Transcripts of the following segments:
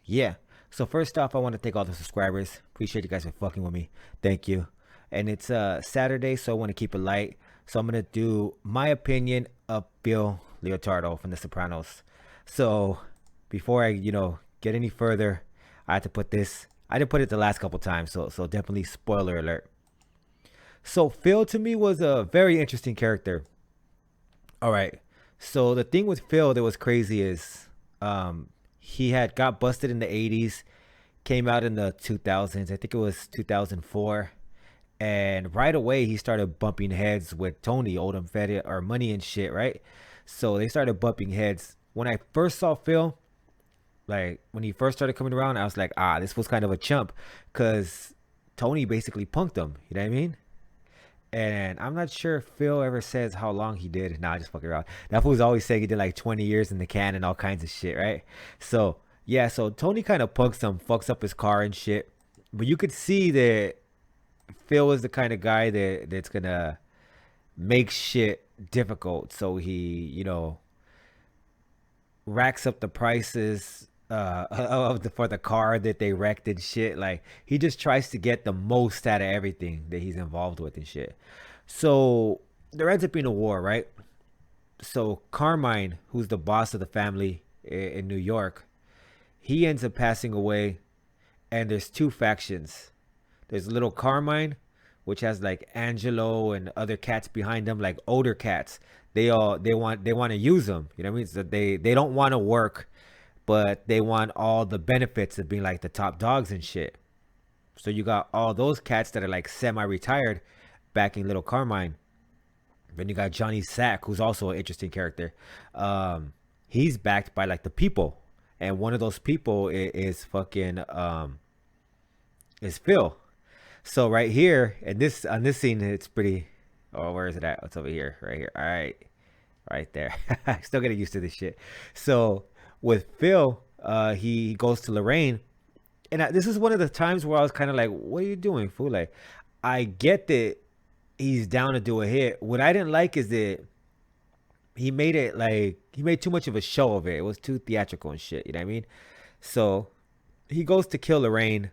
Yeah. So first off, I want to thank all the subscribers. Appreciate you guys for fucking with me. Thank you. And it's Saturday, so I want to keep it light. So I'm gonna do my opinion of Phil Leotardo from The Sopranos. So before I, get any further, I had to put this. I didn't put it the last couple times, so definitely spoiler alert. So Phil to me was a very interesting character. All right. So the thing with Phil that was crazy is he had got busted in the 80s, came out in the 2000s. I think it was 2004. And right away he started bumping heads with Tony, owed him fed or money and shit, right? So they started bumping heads. When I first saw Phil, like when he first started coming around, I was like, this was kind of a chump, cause Tony basically punked him. You know what I mean? And I'm not sure if Phil ever says how long he did. Nah, just fucking around. That fool's always saying he did like 20 years in the can and all kinds of shit, right? So yeah, so Tony kind of punks him, fucks up his car and shit. But you could see that Phil is the kind of guy that's gonna make shit difficult. So he, racks up the prices for the car that they wrecked and shit. Like he just tries to get the most out of everything that he's involved with and shit. So there ends up being a war, right? So Carmine, who's the boss of the family in New York, he ends up passing away, and there's two factions. There's little Carmine, which has like Angelo and other cats behind them, like older cats. They want to use them. You know what I mean? So they don't want to work, but they want all the benefits of being like the top dogs and shit. So you got all those cats that are like semi-retired, backing little Carmine. Then you got Johnny Sack, who's also an interesting character. He's backed by like the people, and one of those people is fucking is Phil. So right here, and this on this scene, it's pretty. Oh, where is it at? It's over here, right here. All right, right there. Still getting used to this shit. So with Phil, he goes to Lorraine, and this is one of the times where I was kind of like, "What are you doing, fool?" Like, I get that he's down to do a hit. What I didn't like is that he made too much of a show of it. It was too theatrical and shit. You know what I mean? So he goes to kill Lorraine.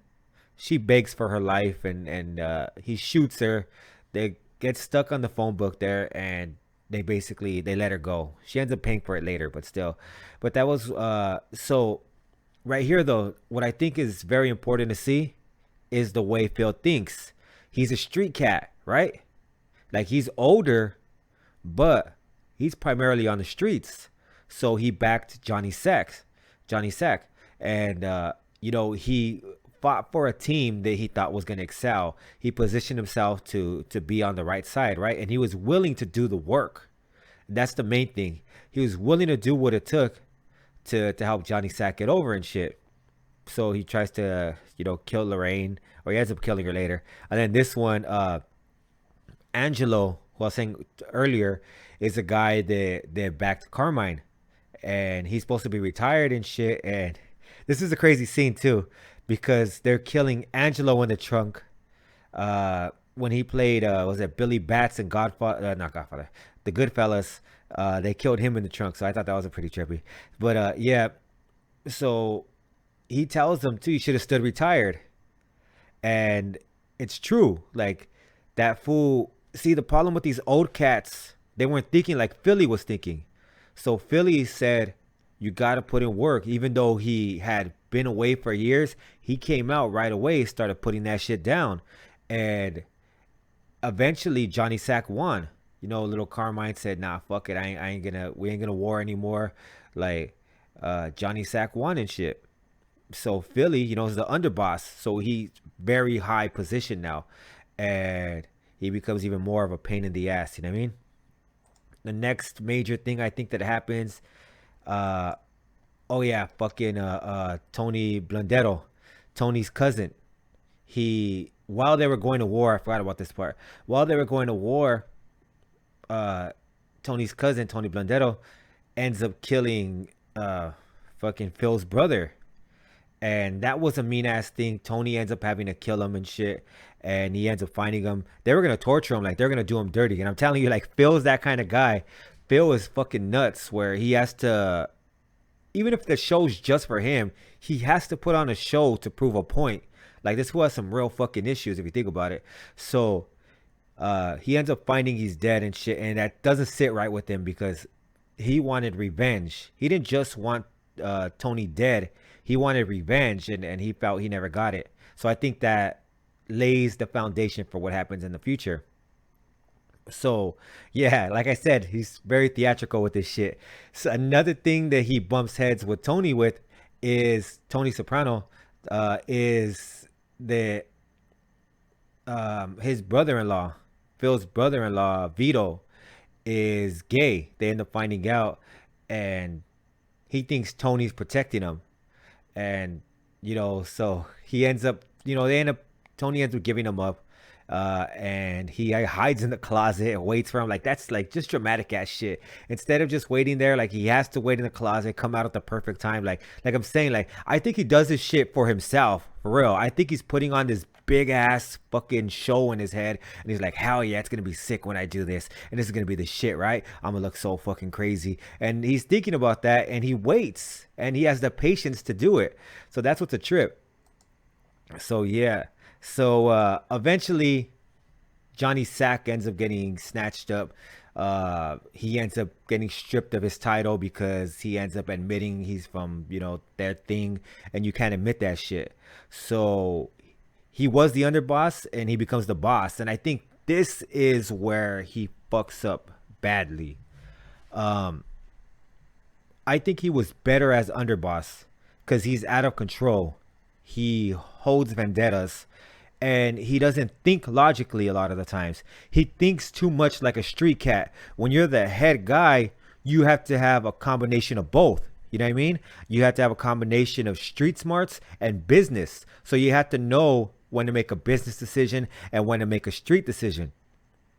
She begs for her life, and he shoots her. They get stuck on the phone book there, and they let her go. She ends up paying for it later, but still. But that was so right here though. What I think is very important to see is the way Phil thinks. He's a street cat, right? Like he's older, but he's primarily on the streets. So he backed Johnny Sack, and he fought for a team that he thought was going to excel. He positioned himself to be on the right side, right? And he was willing to do the work. That's the main thing. He was willing to do what it took to help Johnny Sack get over and shit. So he tries to kill Lorraine, or he ends up killing her later. And then this one, Angelo, who I was saying earlier, is a guy that backed Carmine, and he's supposed to be retired and shit. And this is a crazy scene too, because they're killing Angelo in the trunk. When he played, was it Billy Bats and Godfather? Not Godfather, the Goodfellas. They killed him in the trunk, so I thought that was a pretty trippy. But yeah, so he tells them too, you should have stood retired, and it's true. Like that fool. See, the problem with these old cats, they weren't thinking like Philly was thinking. So Philly said, you got to put in work. Even though he had been away for years, he came out right away, started putting that shit down. And eventually Johnny Sack won. Little Carmine said, nah, fuck it. We ain't gonna war anymore. Like, Johnny Sack won and shit. So Philly, is the underboss. So he's very high position now. And he becomes even more of a pain in the ass. You know what I mean? The next major thing I think that happens, oh yeah, fucking Tony Blundetto, Tony's cousin. While they were going to war, I forgot about this part. While they were going to war, Tony's cousin, Tony Blundetto, ends up killing fucking Phil's brother. And that was a mean ass thing. Tony ends up having to kill him and shit. And he ends up finding him. They were gonna torture him, like they're gonna do him dirty. And I'm telling you, like Phil's that kind of guy. Phil is fucking nuts, where he has to even if the show's just for him, he has to put on a show to prove a point. Like this fool has some real fucking issues if you think about it. So he ends up finding he's dead and shit, and that doesn't sit right with him because he wanted revenge. He didn't just want Tony dead. He wanted revenge, and he felt he never got it. So I think that lays the foundation for what happens in the future. So yeah, like I said, he's very theatrical with this shit. So another thing that he bumps heads with Tony with is Tony Soprano, is that his brother-in-law, Phil's brother-in-law, Vito, is gay. They end up finding out, and he thinks Tony's protecting him, and so he ends up, Tony ends up giving him up, and he hides in the closet and waits for him. Like that's like just dramatic ass shit. Instead of just waiting there, like he has to wait in the closet, come out at the perfect time. Like I'm saying, like I think he does this shit for himself, for real. I think he's putting on this big ass fucking show in his head, and he's like, hell yeah, it's gonna be sick when I do this, and this is gonna be the shit, right? I'm gonna look so fucking crazy, and he's thinking about that, and he waits, and he has the patience to do it. So that's what's a trip. So yeah. So eventually Johnny Sack ends up getting snatched up. He ends up getting stripped of his title because he ends up admitting he's from, their thing, and you can't admit that shit. So he was the underboss and he becomes the boss. And I think this is where he fucks up badly. I think he was better as underboss because he's out of control. He holds vendettas, and he doesn't think logically a lot of the times. He thinks too much like a street cat. When you're the head guy, you have to have a combination of both. You know what I mean? You have to have a combination of street smarts and business. So you have to know when to make a business decision and when to make a street decision.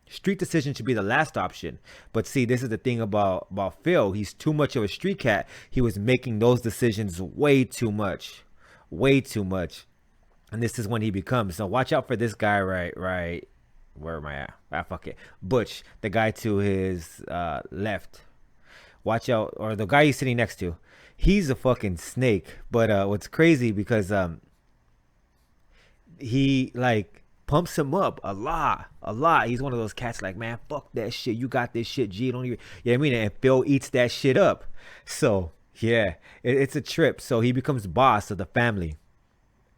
Street decision should be the last option. But see, this is the thing about Phil. He's too much of a street cat. He was making those decisions way too much. Way too much. And this is when he becomes. So watch out for this guy right. Where am I at? Ah, fuck it. Butch, the guy to his left. Watch out. Or the guy he's sitting next to. He's a fucking snake. But what's crazy because he like pumps him up a lot. He's one of those cats like, man, fuck that shit. You got this shit, G. Don't even, you know what I mean? And Phil eats that shit up. So yeah, it's a trip. So he becomes boss of the family.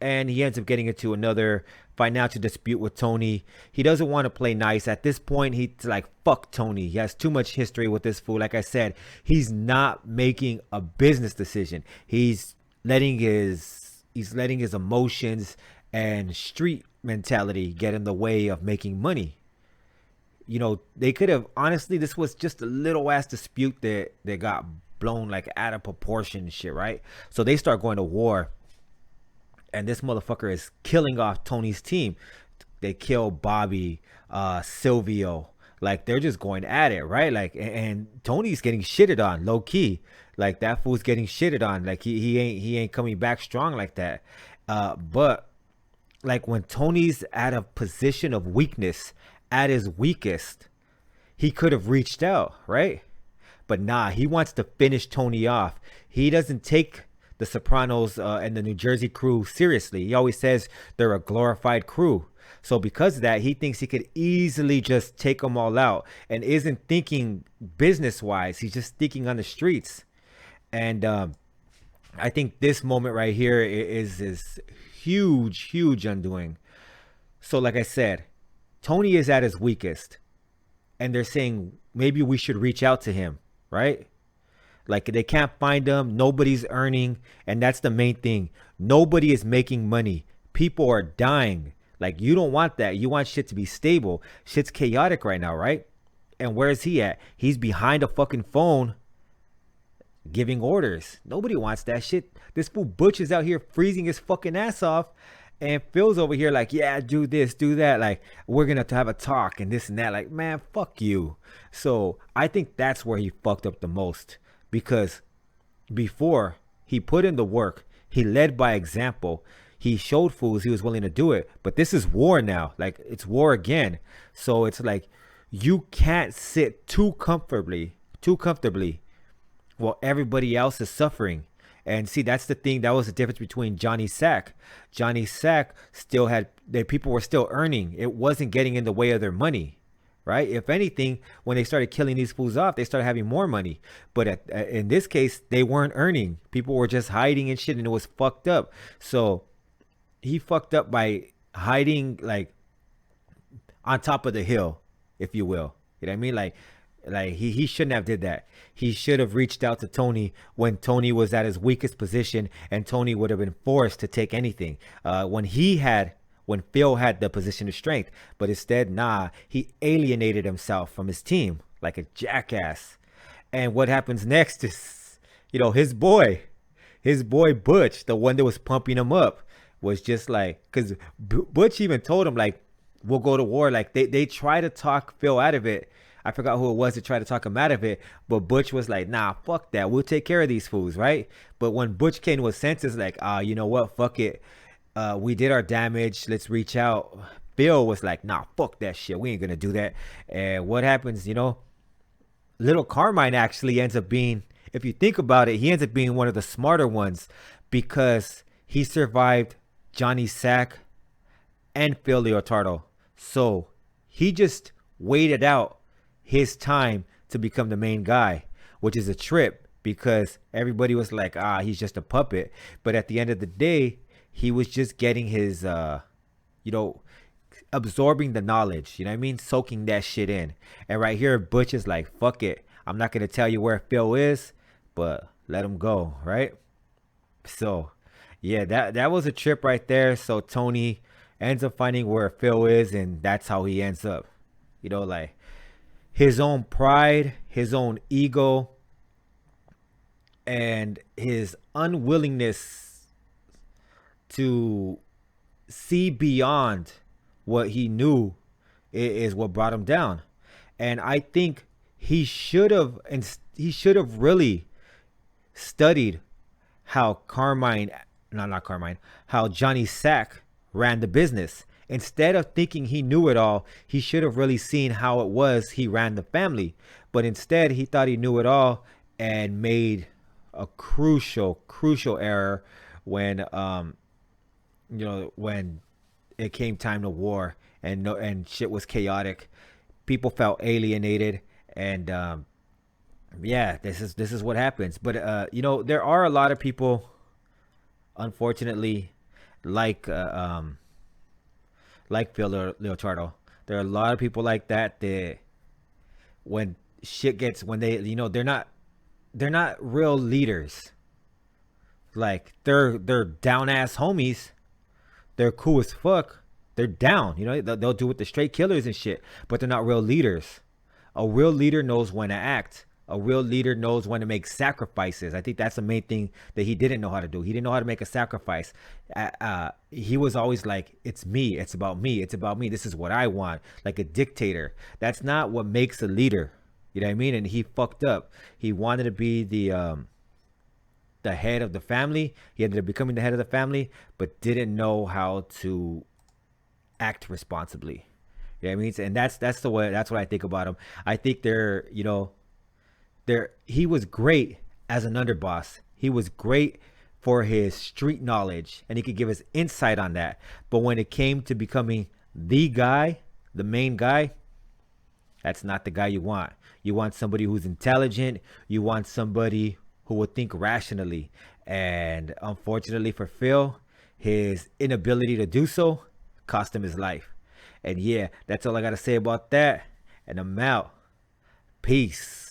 And he ends up getting into another financial dispute with Tony. He doesn't want to play nice. At this point, he's like, fuck Tony. He has too much history with this fool. Like I said, he's not making a business decision. He's letting his emotions and street mentality get in the way of making money. They could have, honestly, this was just a little ass dispute that got blown like out of proportion and shit, right? So they start going to war. And this motherfucker is killing off Tony's team. They kill Bobby, Silvio. Like, they're just going at it, right? Like, and Tony's getting shitted on, low key. Like, that fool's getting shitted on. Like, he ain't coming back strong like that. But like when Tony's at a position of weakness, at his weakest, he could have reached out, right? But nah, he wants to finish Tony off. He doesn't take the Sopranos and the New Jersey crew seriously. He always says they're a glorified crew. So because of that, he thinks he could easily just take them all out and isn't thinking business-wise. He's just thinking on the streets. And I think this moment right here is huge undoing. So like I said, Tony is at his weakest. And they're saying maybe we should reach out to him, right? Like they can't find him. Nobody's earning. And that's the main thing. Nobody is making money. People are dying. Like you don't want that. You want shit to be stable. Shit's chaotic right now, right? And where is he at? He's behind a fucking phone giving orders. Nobody wants that shit. This fool Butch is out here freezing his fucking ass off. And Phil's over here like, yeah, do this, do that. Like, we're going to have a talk and this and that. Like, man, fuck you. So I think that's where he fucked up the most. Because before, he put in the work. He led by example. He showed fools he was willing to do it. But this is war now. Like, it's war again. So it's like, you can't sit too comfortably while everybody else is suffering. And see, that's the thing. That was the difference between Johnny Sack. Johnny Sack still had, the people were still earning. It wasn't getting in the way of their money, right? If anything, when they started killing these fools off, they started having more money. But in this case, they weren't earning. People were just hiding and shit, and it was fucked up. So he fucked up by hiding, like, on top of the hill, if you will. You know what I mean? Like he shouldn't have did that. He should have reached out to Tony when Tony was at his weakest position, and Tony would have been forced to take anything. When Phil had the position of strength, but instead, nah, he alienated himself from his team like a jackass. And what happens next is, his boy Butch, the one that was pumping him up, was just like, because Butch even told him, like, we'll go to war. Like, they try to talk Phil out of it. I forgot who it was to try to talk him out of it, but Butch was like, nah, fuck that. We'll take care of these fools, right? But when Butch came to his senses, like, you know what? Fuck it. We did our damage. Let's reach out. Phil was like, nah, fuck that shit. We ain't going to do that. And what happens, little Carmine actually ends up being, if you think about it, he ends up being one of the smarter ones because he survived Johnny Sack and Phil Leotardo. So he just waited out his time to become the main guy, which is a trip because everybody was like, he's just a puppet. But at the end of the day, he was just getting his, absorbing the knowledge, you know what I mean? Soaking that shit in. And right here, Butch is like, fuck it. I'm not going to tell you where Phil is, but let him go, right? So, yeah, that was a trip right there. So Tony ends up finding where Phil is, and that's how he ends up, like his own pride, his own ego, and his unwillingness to see beyond what he knew is what brought him down. And I think he should have really studied how how Johnny Sack ran the business. Instead of thinking he knew it all, he should have really seen how it was he ran the family. But instead, he thought he knew it all and made a crucial error when when it came time to war and shit was chaotic. People felt alienated, and this is what happens. But there are a lot of people, unfortunately, like Phil Leotardo. There are a lot of people like that when shit gets, when they, they're not real leaders. Like, they're down ass homies. They're cool as fuck. They're down, they'll do with the straight killers and shit, but they're not real leaders. A real leader knows when to act. A real leader knows when to make sacrifices. I think that's the main thing that he didn't know how to do. He didn't know how to make a sacrifice. He was always like, it's me. It's about me. It's about me. This is what I want. Like a dictator. That's not what makes a leader. You know what I mean? And he fucked up. He wanted to be the head of the family. He ended up becoming the head of the family, but didn't know how to act responsibly. You know what I mean? And that's what I think about him. I think he was great as an underboss. He was great for his street knowledge, and he could give us insight on that. But when it came to becoming the guy, the main guy, that's not the guy you want. You want somebody who's intelligent. You want somebody who will think rationally. And unfortunately for Phil, his inability to do so cost him his life. And yeah, that's all I got to say about that. And I'm out. Peace.